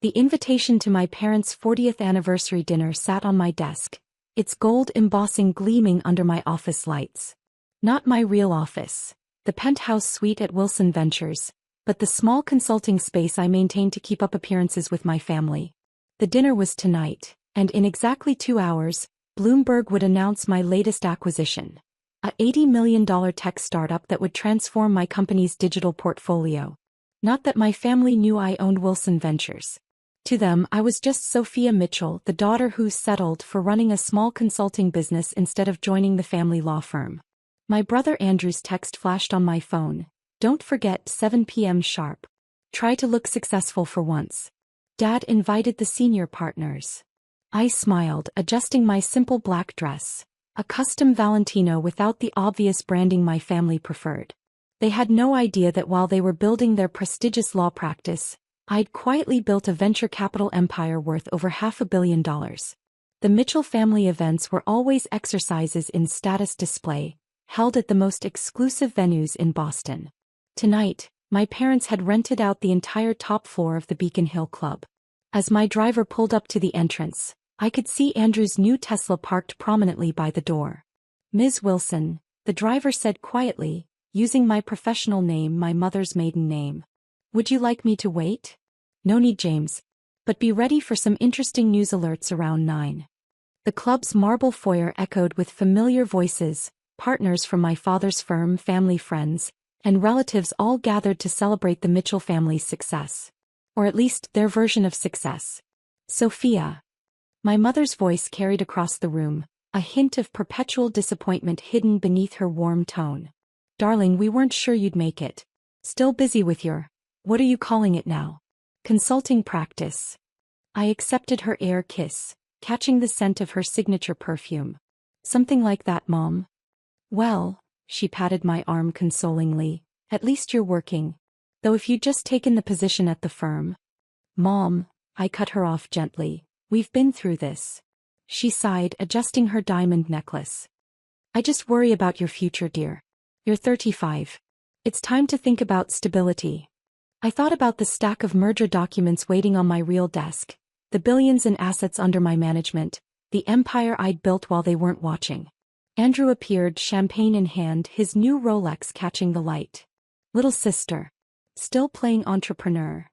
The invitation to my parents' 40th anniversary dinner sat on my desk, its gold embossing gleaming under my office lights. Not my real office, the penthouse suite at Wilson Ventures, but the small consulting space I maintained to keep up appearances with my family. The dinner was tonight, and in exactly 2 hours, Bloomberg would announce my latest acquisition, a $80 million tech startup that would transform my company's digital portfolio. Not that my family knew I owned Wilson Ventures. To them, I was just Sophia Mitchell, the daughter who settled for running a small consulting business instead of joining the family law firm. My brother Andrew's text flashed on my phone. Don't forget 7 p.m. sharp. Try to look successful for once. Dad invited the senior partners. I smiled, adjusting my simple black dress, a custom Valentino without the obvious branding my family preferred. They had no idea that while they were building their prestigious law practice, I'd quietly built a venture capital empire worth over $500 million. The Mitchell family events were always exercises in status display, held at the most exclusive venues in Boston. Tonight, my parents had rented out the entire top floor of the Beacon Hill Club. As my driver pulled up to the entrance, I could see Andrew's new Tesla parked prominently by the door. Ms. Wilson, the driver said quietly, using my professional name, my mother's maiden name. Would you like me to wait? No need, James. But be ready for some interesting news alerts around 9. The club's marble foyer echoed with familiar voices, partners from my father's firm, family friends, and relatives all gathered to celebrate the Mitchell family's success. Or at least their version of success. Sophia. My mother's voice carried across the room, a hint of perpetual disappointment hidden beneath her warm tone. Darling, we weren't sure you'd make it. Still busy with your, what are you calling it now? Consulting practice. I accepted her air kiss, catching the scent of her signature perfume. Something like that, Mom. Well, she patted my arm consolingly, at least you're working. Though if you'd just taken the position at the firm. Mom, I cut her off gently, we've been through this. She sighed, adjusting her diamond necklace. I just worry about your future, dear. You're 35. It's time to think about stability. I thought about the stack of merger documents waiting on my real desk, the billions in assets under my management, the empire I'd built while they weren't watching. Andrew appeared, champagne in hand, his new Rolex catching the light. Little sister. Still playing entrepreneur.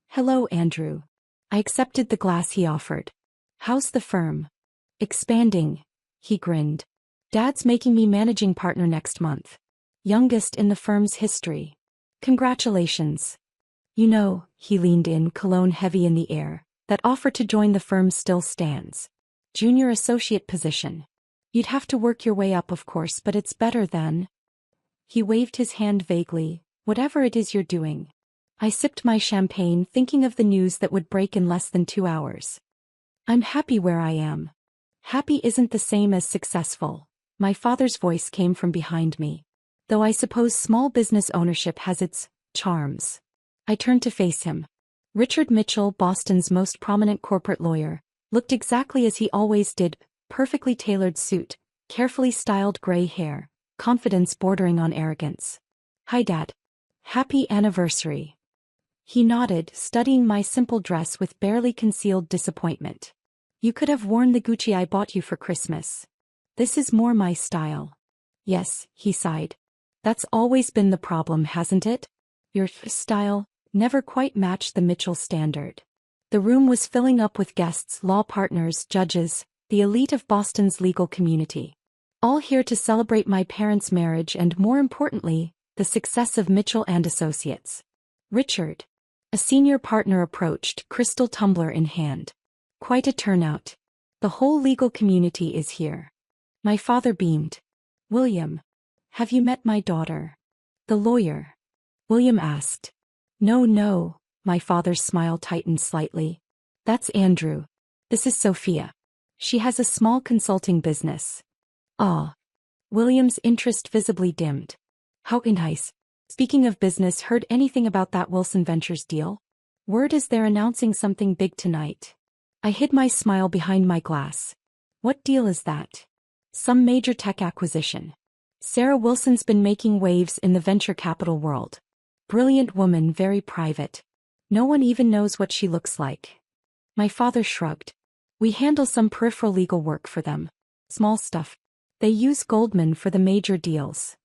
Hello, Andrew. I accepted the glass he offered. How's the firm? Expanding. He grinned. Dad's making me managing partner next month. Youngest in the firm's history. Congratulations. You know, he leaned in, cologne heavy in the air, that offer to join the firm still stands. Junior associate position. You'd have to work your way up, of course, but it's better than. He waved his hand vaguely. Whatever it is you're doing. I sipped my champagne, thinking of the news that would break in less than 2 hours. I'm happy where I am. Happy isn't the same as successful. My father's voice came from behind me. Though I suppose small business ownership has its charms. I turned to face him. Richard Mitchell, Boston's most prominent corporate lawyer, looked exactly as he always did, perfectly tailored suit, carefully styled gray hair, confidence bordering on arrogance. Hi, Dad. Happy anniversary. He nodded, studying my simple dress with barely concealed disappointment. You could have worn the Gucci I bought you for Christmas. This is more my style. Yes, he sighed. That's always been the problem, hasn't it? Your style never quite matched the Mitchell standard. The room was filling up with guests, law partners, judges, the elite of Boston's legal community. All here to celebrate my parents' marriage and, more importantly, the success of Mitchell and Associates. Richard, a senior partner, approached, crystal tumbler in hand. Quite a turnout. The whole legal community is here. My father beamed. William, have you met my daughter? The lawyer. William asked. No, my father's smile tightened slightly. That's Andrew. This is Sophia. She has a small consulting business. Ah. William's interest visibly dimmed. How nice. Speaking of business, heard anything about that Wilson Ventures deal? Word is they're announcing something big tonight. I hid my smile behind my glass. What deal is that? Some major tech acquisition. Sarah Wilson's been making waves in the venture capital world. Brilliant woman, very private. No one even knows what she looks like. My father shrugged. We handle some peripheral legal work for them. Small stuff. They use Goldman for the major deals.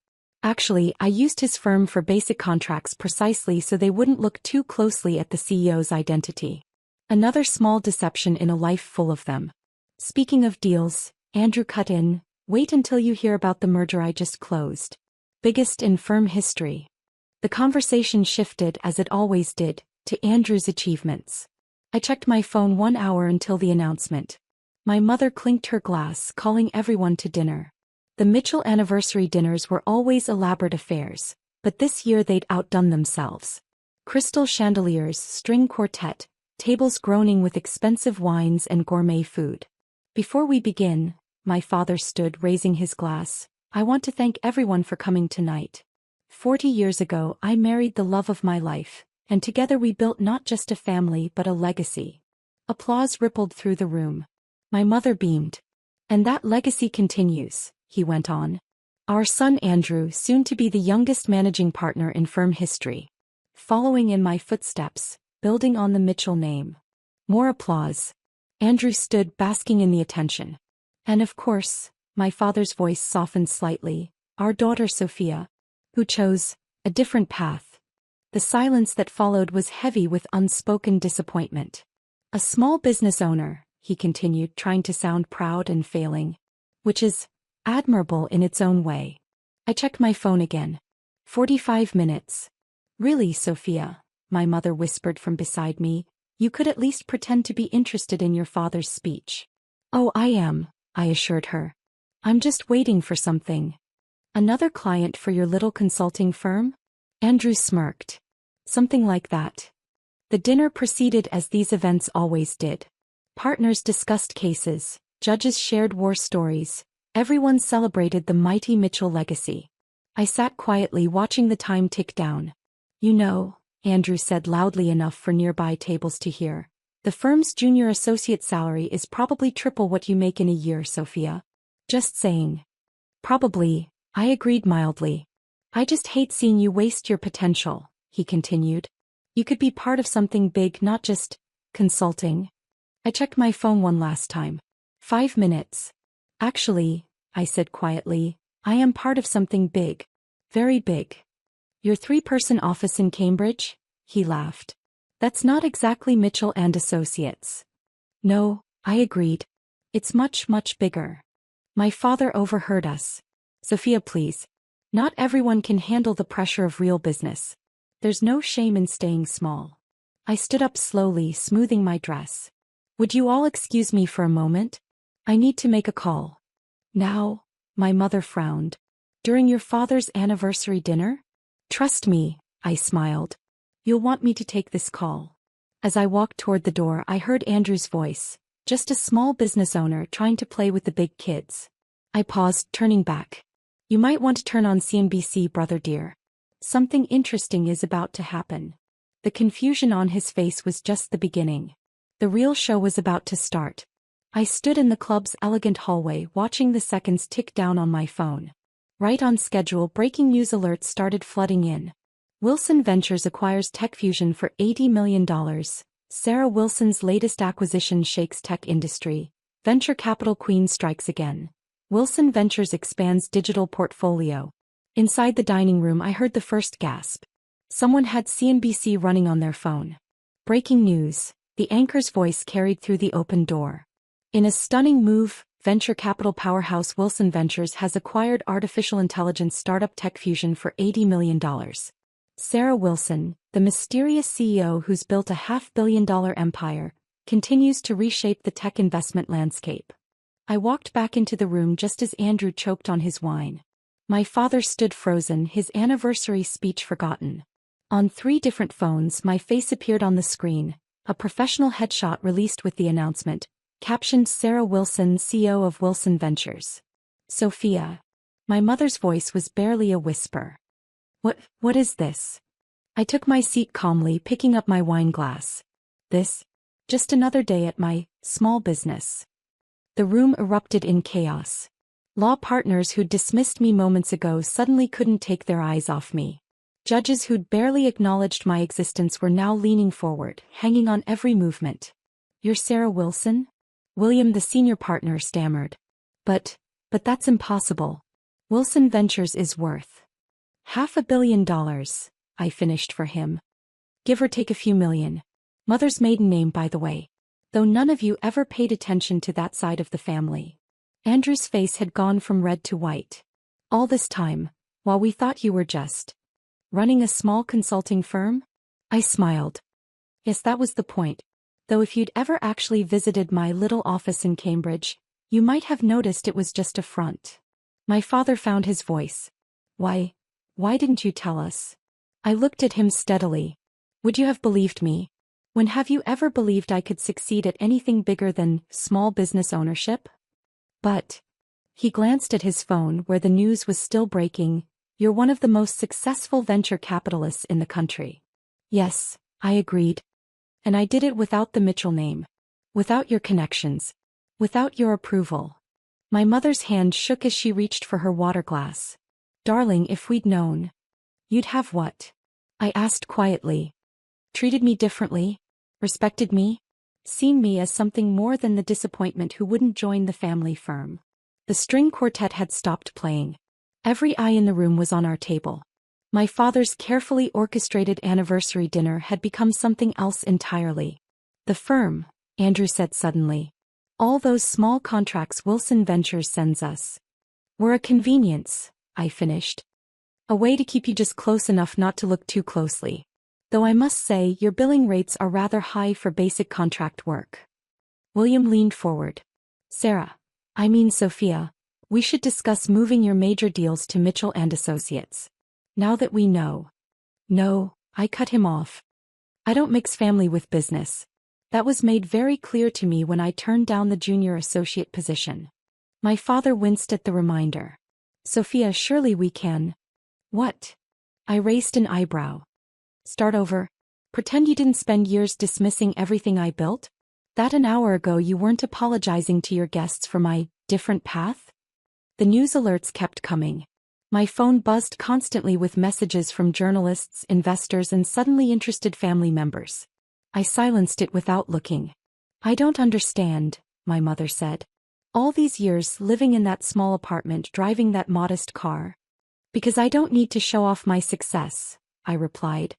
Actually, I used his firm for basic contracts precisely so they wouldn't look too closely at the CEO's identity. Another small deception in a life full of them. Speaking of deals, Andrew cut in, wait until you hear about the merger I just closed. Biggest in firm history. The conversation shifted, as it always did, to Andrew's achievements. I checked my phone 1 hour until the announcement. My mother clinked her glass, calling everyone to dinner. The Mitchell anniversary dinners were always elaborate affairs, but this year they'd outdone themselves. Crystal chandeliers, string quartet, tables groaning with expensive wines and gourmet food. Before we begin, my father stood, raising his glass. I want to thank everyone for coming tonight. 40 years ago, I married the love of my life, and together we built not just a family but a legacy. Applause rippled through the room. My mother beamed. And that legacy continues, he went on. Our son Andrew, soon to be the youngest managing partner in firm history. Following in my footsteps, building on the Mitchell name. More applause. Andrew stood, basking in the attention. And of course, my father's voice softened slightly, our daughter Sophia, who chose a different path. The silence that followed was heavy with unspoken disappointment. A small business owner, he continued, trying to sound proud and failing. Which is admirable in its own way. I checked my phone again. 45 minutes. Really, Sophia, my mother whispered from beside me, you could at least pretend to be interested in your father's speech. Oh, I am, I assured her. I'm just waiting for something. Another client for your little consulting firm? Andrew smirked. Something like that. The dinner proceeded as these events always did. Partners discussed cases, judges shared war stories, everyone celebrated the mighty Mitchell legacy. I sat quietly watching the time tick down. You know, Andrew said loudly enough for nearby tables to hear, the firm's junior associate salary is probably triple what you make in a year, Sophia. Just saying. Probably, I agreed mildly. I just hate seeing you waste your potential, he continued. You could be part of something big, not just consulting. I checked my phone one last time. 5 minutes. Actually, I said quietly, I am part of something big. Very big. Your 3-person office in Cambridge? He laughed. That's not exactly Mitchell and Associates. No, I agreed. It's much, much bigger. My father overheard us. Sophia, please. Not everyone can handle the pressure of real business. There's no shame in staying small. I stood up slowly, smoothing my dress. Would you all excuse me for a moment? I need to make a call. Now, my mother frowned. During your father's anniversary dinner? Trust me, I smiled. You'll want me to take this call. As I walked toward the door, I heard Andrew's voice, just a small business owner trying to play with the big kids. I paused, turning back. You might want to turn on CNBC, brother dear. Something interesting is about to happen. The confusion on his face was just the beginning. The real show was about to start. I stood in the club's elegant hallway watching the seconds tick down on my phone. Right on schedule, breaking news alerts started flooding in. Wilson Ventures acquires TechFusion for $80 million. Sarah Wilson's latest acquisition shakes tech industry. Venture capital queen strikes again. Wilson Ventures expands digital portfolio. Inside the dining room, I heard the first gasp. Someone had CNBC running on their phone. Breaking news. The anchor's voice carried through the open door. In a stunning move, venture capital powerhouse Wilson Ventures has acquired artificial intelligence startup TechFusion for $80 million. Sarah Wilson, the mysterious CEO who's built a $500 million empire, continues to reshape the tech investment landscape. I walked back into the room just as Andrew choked on his wine. My father stood frozen, his anniversary speech forgotten. On 3 different phones, my face appeared on the screen. A professional headshot released with the announcement, captioned Sarah Wilson, CEO of Wilson Ventures. Sophia. My mother's voice was barely a whisper. What is this? I took my seat calmly, picking up my wine glass. This? Just another day at my small business. The room erupted in chaos. Law partners who'd dismissed me moments ago suddenly couldn't take their eyes off me. Judges who'd barely acknowledged my existence were now leaning forward, hanging on every movement. You're Sarah Wilson? William, the senior partner, stammered. But that's impossible. Wilson Ventures is worth $500 million, I finished for him. Give or take a few million. Mother's maiden name, by the way. Though none of you ever paid attention to that side of the family. Andrew's face had gone from red to white. All this time, while we thought you were just running a small consulting firm? I smiled. Yes, that was the point. Though if you'd ever actually visited my little office in Cambridge, you might have noticed it was just a front. My father found his voice. Why didn't you tell us? I looked at him steadily. Would you have believed me? When have you ever believed I could succeed at anything bigger than small business ownership? But he glanced at his phone where the news was still breaking. You're one of the most successful venture capitalists in the country. Yes, I agreed. And I did it without the Mitchell name. Without your connections. Without your approval. My mother's hand shook as she reached for her water glass. Darling, if we'd known. You'd have what? I asked quietly. Treated me differently? Respected me? Seen me as something more than the disappointment who wouldn't join the family firm. The string quartet had stopped playing. Every eye in the room was on our table. My father's carefully orchestrated anniversary dinner had become something else entirely. The firm, Andrew said suddenly. All those small contracts Wilson Ventures sends us. Were a convenience, I finished. A way to keep you just close enough not to look too closely. Though I must say your billing rates are rather high for basic contract work. William leaned forward. Sarah, I mean Sophia, we should discuss moving your major deals to Mitchell and Associates. Now that we know. No, I cut him off. I don't mix family with business. That was made very clear to me when I turned down the junior associate position. My father winced at the reminder. Sophia, surely we can. What? I raised an eyebrow. Start over. Pretend you didn't spend years dismissing everything I built? That an hour ago you weren't apologizing to your guests for my different path? The news alerts kept coming. My phone buzzed constantly with messages from journalists, investors, and suddenly interested family members. I silenced it without looking. I don't understand, my mother said. All these years living in that small apartment, driving that modest car. Because I don't need to show off my success, I replied.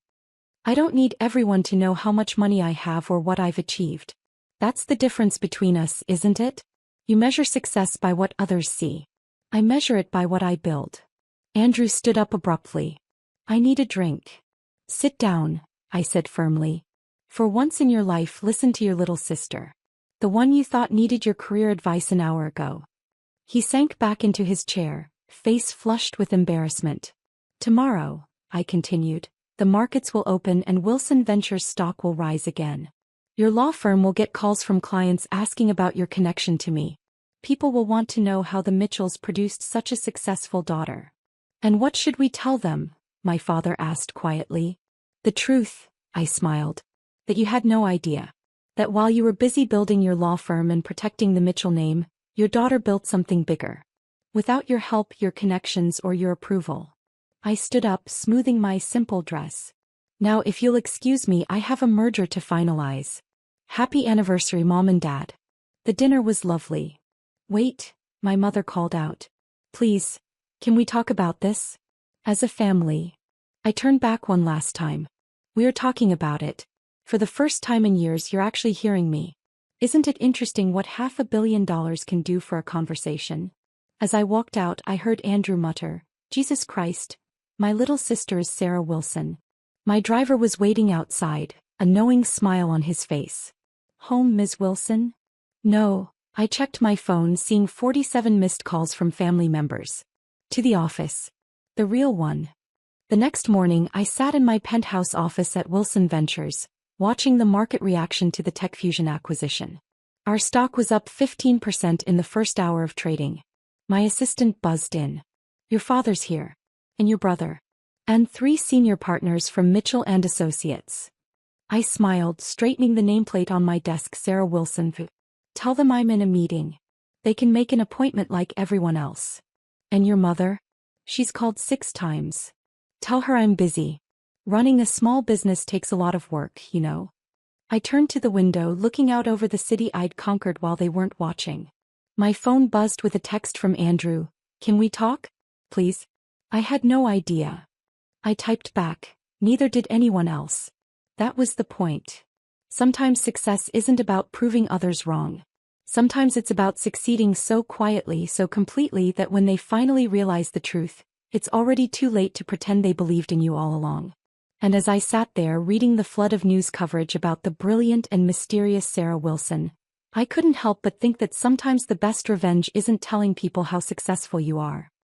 I don't need everyone to know how much money I have or what I've achieved. That's the difference between us, isn't it? You measure success by what others see. I measure it by what I build. Andrew stood up abruptly. I need a drink. Sit down, I said firmly. For once in your life, listen to your little sister. The one you thought needed your career advice an hour ago. He sank back into his chair, face flushed with embarrassment. Tomorrow, I continued, the markets will open and Wilson Ventures stock will rise again. Your law firm will get calls from clients asking about your connection to me. People will want to know how the Mitchells produced such a successful daughter. And what should we tell them? My father asked quietly. The truth, I smiled. That you had no idea. That while you were busy building your law firm and protecting the Mitchell name, your daughter built something bigger. Without your help, your connections, or your approval. I stood up, smoothing my simple dress. Now if you'll excuse me, I have a merger to finalize. Happy anniversary, Mom and Dad. The dinner was lovely. Wait, my mother called out. Please. Can we talk about this? As a family. I turned back one last time. We are talking about it. For the first time in years you're actually hearing me. Isn't it interesting what $500 million can do for a conversation? As I walked out I heard Andrew mutter, Jesus Christ, my little sister is Sarah Wilson. My driver was waiting outside, a knowing smile on his face. Home, Ms. Wilson? No, I checked my phone seeing 47 missed calls from family members. To the office. The real one. The next morning I sat in my penthouse office at Wilson Ventures, watching the market reaction to the TechFusion acquisition. Our stock was up 15% in the first hour of trading. My assistant buzzed in. Your father's here. And your brother. And 3 senior partners from Mitchell and Associates. I smiled, straightening the nameplate on my desk. Sarah Wilson. Tell them I'm in a meeting. They can make an appointment like everyone else. And your mother? She's called 6 times. Tell her I'm busy. Running a small business takes a lot of work, you know. I turned to the window, looking out over the city I'd conquered while they weren't watching. My phone buzzed with a text from Andrew. "Can we talk? Please?" I had no idea. I typed back. Neither did anyone else. That was the point. Sometimes success isn't about proving others wrong. Sometimes it's about succeeding so quietly, so completely that when they finally realize the truth, it's already too late to pretend they believed in you all along. And as I sat there reading the flood of news coverage about the brilliant and mysterious Sarah Wilson, I couldn't help but think that sometimes the best revenge isn't telling people how successful you are.